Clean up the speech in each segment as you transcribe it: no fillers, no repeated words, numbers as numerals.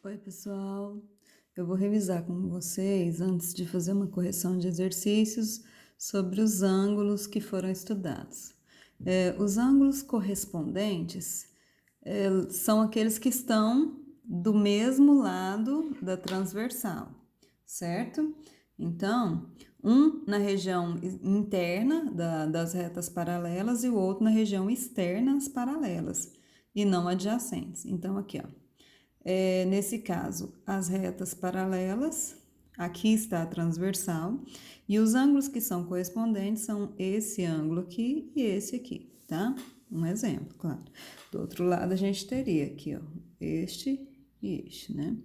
Oi, pessoal. Eu vou revisar com vocês antes de fazer uma correção de exercícios sobre os ângulos que foram estudados. Os ângulos correspondentes são aqueles que estão do mesmo lado da transversal, certo? Então, um na região interna das retas paralelas e o outro na região externa às paralelas e não adjacentes. Então, aqui, ó. Nesse caso, as retas paralelas, aqui está a transversal, e os ângulos que são correspondentes são esse ângulo aqui e esse aqui, tá? Um exemplo, claro. Do outro lado, a gente teria aqui, ó, este e este, né?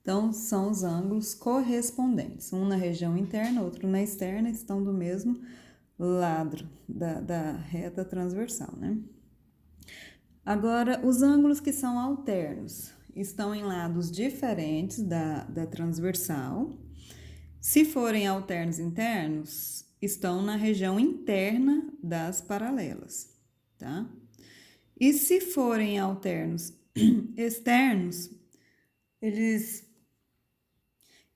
Então, são os ângulos correspondentes. Um na região interna, outro na externa, estão do mesmo lado da reta transversal, né? Agora, os ângulos que são alternos estão em lados diferentes da transversal. Se forem alternos internos, estão na região interna das paralelas, tá? E se forem alternos externos, eles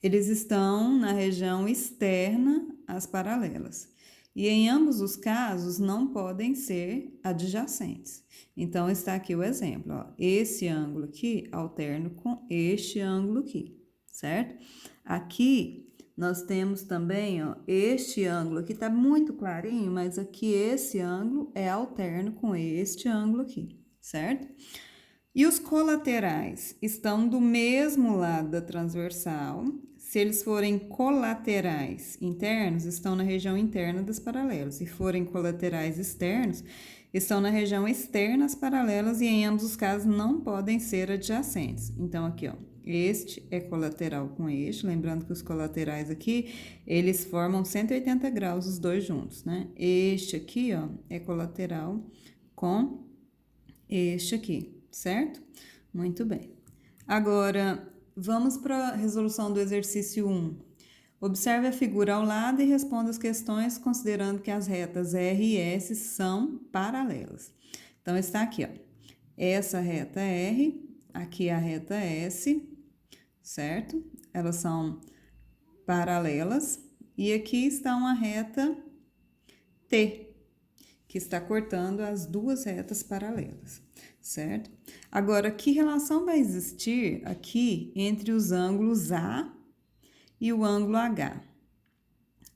estão na região externa às paralelas. E em ambos os casos não podem ser adjacentes. Então, está aqui o exemplo, ó. Esse ângulo aqui alterno com este ângulo aqui, certo? Aqui nós temos também, ó, este ângulo aqui tá muito clarinho, mas aqui esse ângulo é alterno com este ângulo aqui, certo? E os colaterais estão do mesmo lado da transversal. Se eles forem colaterais internos, estão na região interna das paralelas. Se forem colaterais externos, estão na região externa às paralelas e em ambos os casos não podem ser adjacentes. Então, aqui, ó, este é colateral com este, lembrando que os colaterais aqui, eles formam 180 graus os dois juntos, né? Este aqui, ó, é colateral com este aqui, certo? Muito bem. Agora, vamos para a resolução do exercício 1. Observe a figura ao lado e responda as questões considerando que as retas R e S são paralelas. Então, está aqui, ó. Essa reta R, aqui a reta S, certo? Elas são paralelas. E aqui está uma reta T, que está cortando as duas retas paralelas, certo? Agora, que relação vai existir aqui entre os ângulos A e o ângulo H?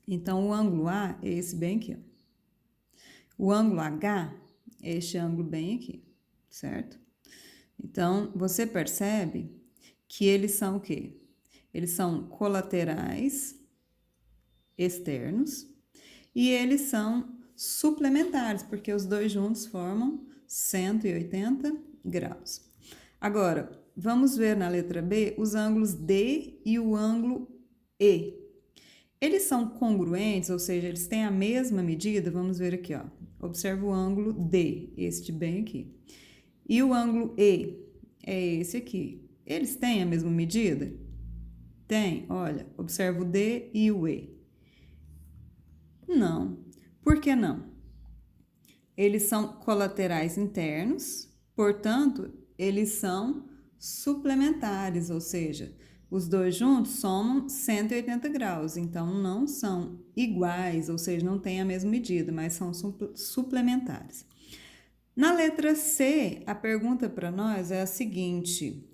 Então, o ângulo A é esse bem aqui, ó. O ângulo H é este ângulo bem aqui, certo? Então, você percebe que eles são o quê? Eles são colaterais externos e eles são suplementares, porque os dois juntos formam 180 graus. Agora, vamos ver na letra B os ângulos D e o ângulo E. Eles são congruentes, ou seja, eles têm a mesma medida? Vamos ver aqui, ó. Observa o ângulo D, este bem aqui. E o ângulo E é esse aqui. Eles têm a mesma medida? Tem, olha, observa o D e o E. Não. Por que não? Eles são colaterais internos, portanto, eles são suplementares, ou seja, os dois juntos somam 180 graus, então não são iguais, ou seja, não têm a mesma medida, mas são suplementares. Na letra C, a pergunta para nós é a seguinte: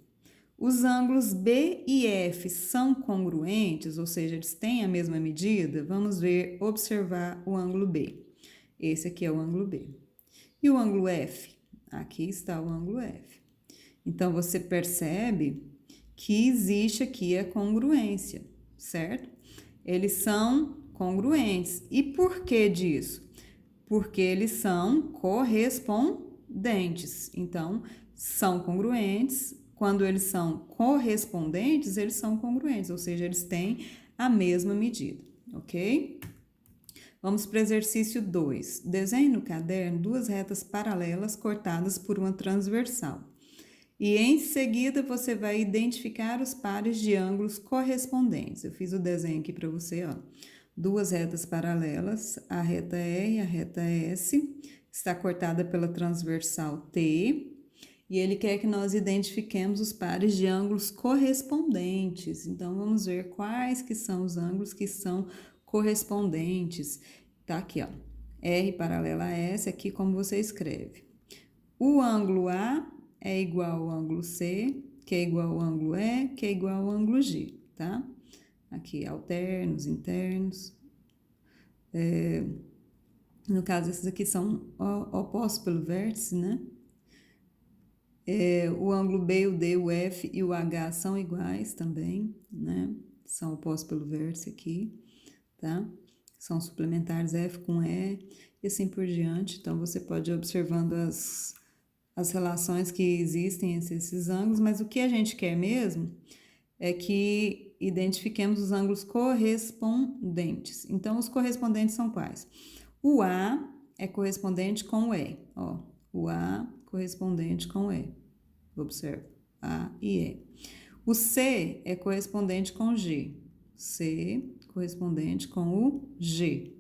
os ângulos B e F são congruentes, ou seja, eles têm a mesma medida? Vamos ver, observar o ângulo B. Esse aqui é o ângulo B. E o ângulo F? Aqui está o ângulo F. Então, você percebe que existe aqui a congruência, certo? Eles são congruentes. E por que disso? Porque eles são correspondentes. Então, são congruentes. Quando eles são correspondentes, eles são congruentes, ou seja, eles têm a mesma medida, ok? Vamos para o exercício 2. Desenhe no caderno duas retas paralelas cortadas por uma transversal. E em seguida você vai identificar os pares de ângulos correspondentes. Eu fiz o desenho aqui para você, ó. Duas retas paralelas, a reta E e a reta S, está cortada pela transversal T. e ele quer que nós identifiquemos os pares de ângulos correspondentes. Então, vamos ver quais que são os ângulos que são correspondentes. Tá aqui, ó, R paralela a S, aqui como você escreve. O ângulo A é igual ao ângulo C, que é igual ao ângulo E, que é igual ao ângulo G, tá? Aqui, alternos, internos. No caso, esses aqui são opostos pelo vértice, né? O ângulo B, o D, o F e o H são iguais também, né? São opostos pelo vértice aqui, tá? São suplementares F com E e assim por diante. Então, você pode ir observando as relações que existem entre esses ângulos, mas o que a gente quer mesmo é que identifiquemos os ângulos correspondentes. Então, os correspondentes são quais? O A é correspondente com o E, ó. O A correspondente com o E. Observe, A e E. O C é correspondente com o G. C correspondente com o G.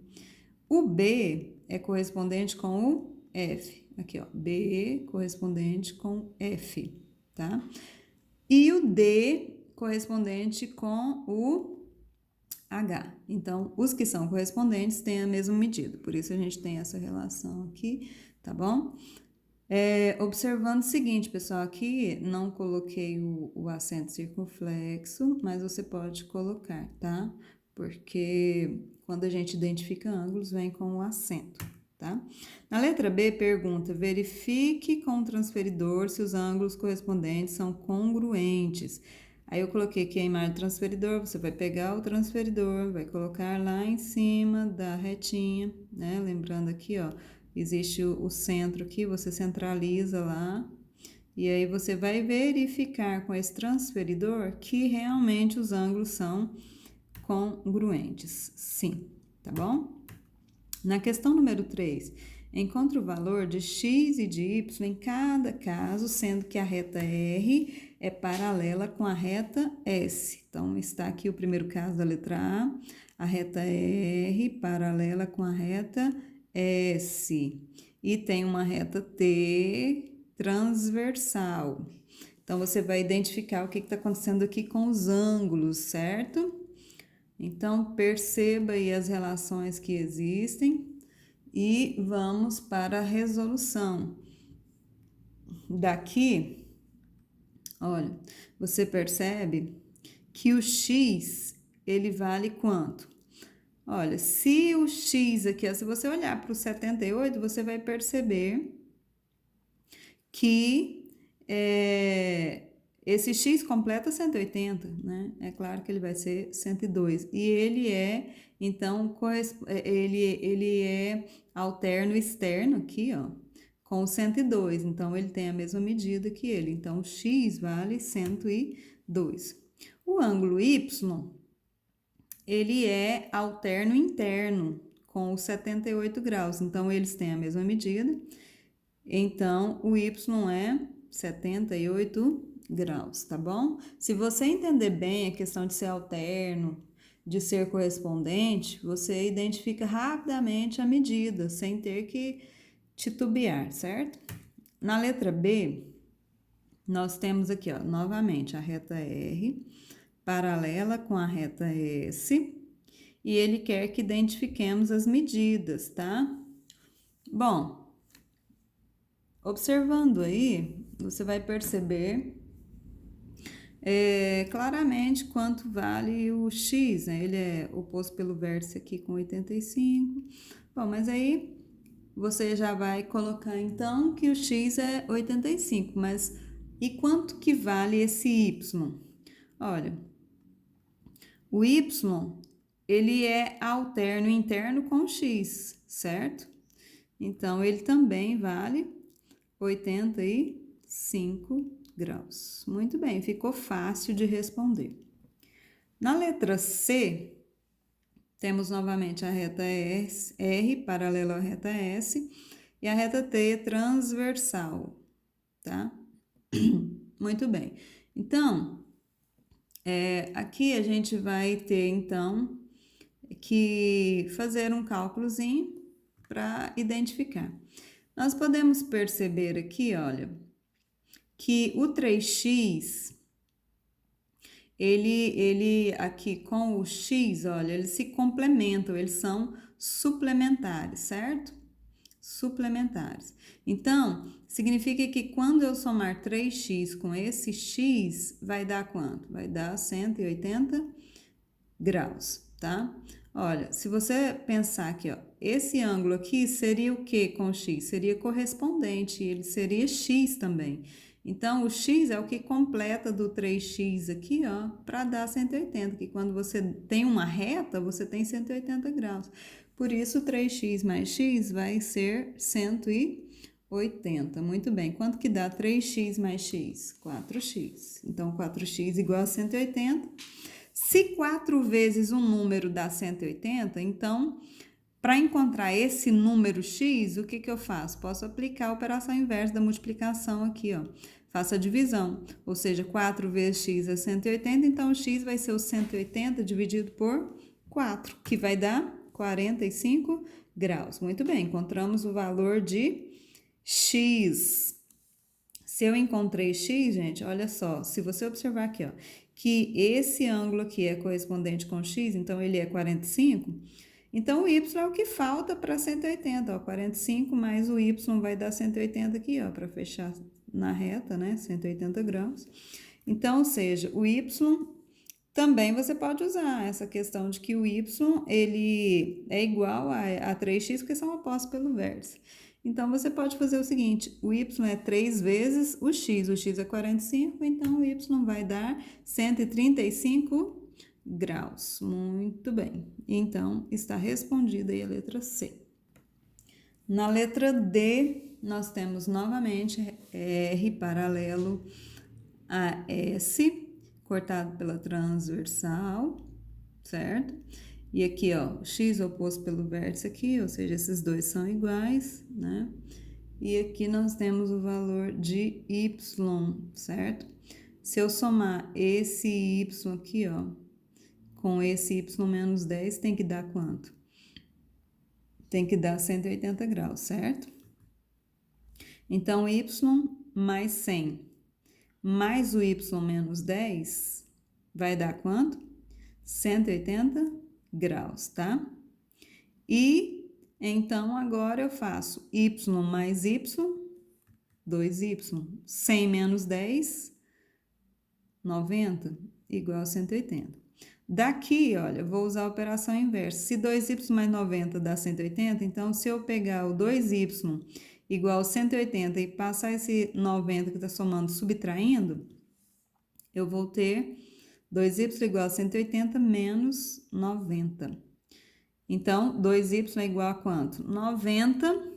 O B é correspondente com o F. Aqui, ó, B correspondente com F, tá? E o D correspondente com o H. Então, os que são correspondentes têm a mesma medida, por isso a gente tem essa relação aqui, tá bom? Observando o seguinte, pessoal, aqui não coloquei o acento circunflexo, mas você pode colocar, tá? Porque quando a gente identifica ângulos, vem com o acento, tá? Na letra B, pergunta, verifique com o transferidor se os ângulos correspondentes são congruentes. Aí eu coloquei aqui a imagem do transferidor, você vai pegar o transferidor, vai colocar lá em cima da retinha, né? Lembrando aqui, ó, existe o centro aqui, você centraliza lá, e aí você vai verificar com esse transferidor que realmente os ângulos são congruentes, sim, tá bom? Na questão número 3, encontre o valor de x e de y em cada caso, sendo que a reta R é paralela com a reta S. Então, está aqui o primeiro caso da letra A reta R paralela com a reta S. E tem uma reta T transversal. Então, você vai identificar o que está acontecendo aqui com os ângulos, certo? Então, perceba aí as relações que existem e vamos para a resolução. Daqui, olha, você percebe que o x, ele vale quanto? Olha, se o x aqui, ó, se você olhar para o 78, você vai perceber que esse x completa 180, né? É claro que ele vai ser 102. E ele é, então, ele é alterno externo aqui, ó, com 102. Então, ele tem a mesma medida que ele. Então, o x vale 102. O ângulo y, ele é alterno interno com os 78 graus. Então, eles têm a mesma medida. Então, o y é 78 graus, tá bom? Se você entender bem a questão de ser alterno, de ser correspondente, você identifica rapidamente a medida, sem ter que titubear, certo? Na letra B, nós temos aqui, ó, novamente, a reta R paralela com a reta S, e ele quer que identifiquemos as medidas, tá? Bom, observando aí, você vai perceber claramente quanto vale o x, né? Ele é oposto pelo vértice aqui com 85. Bom, mas aí você já vai colocar então que o x é 85, mas e quanto que vale esse y? Olha, o y, ele é alterno interno com x, certo? Então, ele também vale 85 graus. Muito bem, ficou fácil de responder. Na letra C, temos novamente a reta R paralela à reta S e a reta T transversal, tá? Muito bem. Então, aqui a gente vai ter, então, que fazer um cálculozinho para identificar. Nós podemos perceber aqui, olha, que o 3x, ele aqui com o x, olha, eles se complementam, eles são suplementares, certo? Suplementares. Então, significa que quando eu somar 3x com esse x, vai dar quanto? Vai dar 180 graus, tá? Olha, se você pensar aqui, ó, esse ângulo aqui seria o que com x? Seria correspondente, ele seria x também. Então, o x é o que completa do 3x aqui, ó, para dar 180, que quando você tem uma reta, você tem 180 graus. Por isso, 3x mais x vai ser 180. Muito bem. Quanto que dá 3x mais x? 4x. Então, 4x igual a 180. Se 4 vezes um número dá 180, então, para encontrar esse número x, o que eu faço? Posso aplicar a operação inversa da multiplicação aqui, ó. Faço a divisão, ou seja, 4 vezes x é 180, então o x vai ser o 180 dividido por 4, que vai dar 45 graus. Muito bem, encontramos o valor de x. Se eu encontrei x, gente, olha só, se você observar aqui, ó, que esse ângulo aqui é correspondente com x, então ele é 45, então o y é o que falta para 180, ó, 45 mais o y vai dar 180 aqui, ó, para fechar na reta, né, 180 graus. Então, ou seja, o y também você pode usar essa questão de que o y, ele é igual a 3x, porque são opostos pelo vértice. Então, você pode fazer o seguinte, o y é 3 vezes o x é 45, então o y vai dar 135 graus. Muito bem. Então, está respondida aí a letra C. Na letra D, nós temos novamente R paralelo a S, cortado pela transversal, certo? E aqui, ó, x oposto pelo vértice aqui, ou seja, esses dois são iguais, né? E aqui nós temos o valor de y, certo? Se eu somar esse y aqui, ó, com esse y menos 10, tem que dar quanto? Tem que dar 180 graus, certo? Então, y mais 100 mais o y menos 10 vai dar quanto? 180 graus, tá? E então agora eu faço y mais y, 2y, 100 menos 10, 90, igual a 180. Daqui, olha, vou usar a operação inversa. Se 2y mais 90 dá 180, então se eu pegar o 2y igual a 180 e passar esse 90 que está somando, subtraindo, eu vou ter 2y igual a 180 menos 90. Então, 2y é igual a quanto? 90,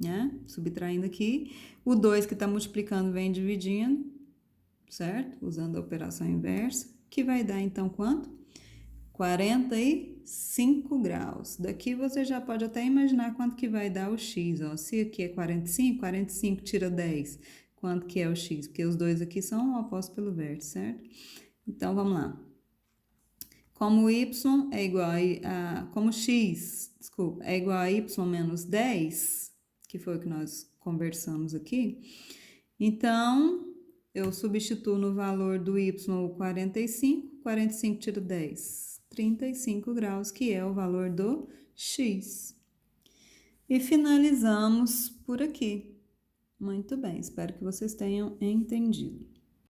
né? Subtraindo aqui. O 2 que está multiplicando vem dividindo, certo? Usando a operação inversa, que vai dar, então, quanto? 45 graus. Daqui você já pode até imaginar quanto que vai dar o x, ó. Se aqui é 45, 45 tira 10. Quanto que é o x? Porque os dois aqui são opostos pelo vértice, certo? Então, vamos lá. Como y é igual como x, desculpa, é igual a y menos 10, que foi o que nós conversamos aqui, então, eu substituo no valor do y o 45, 45 tira 10, 35 graus, que é o valor do x. E finalizamos por aqui. Muito bem, espero que vocês tenham entendido.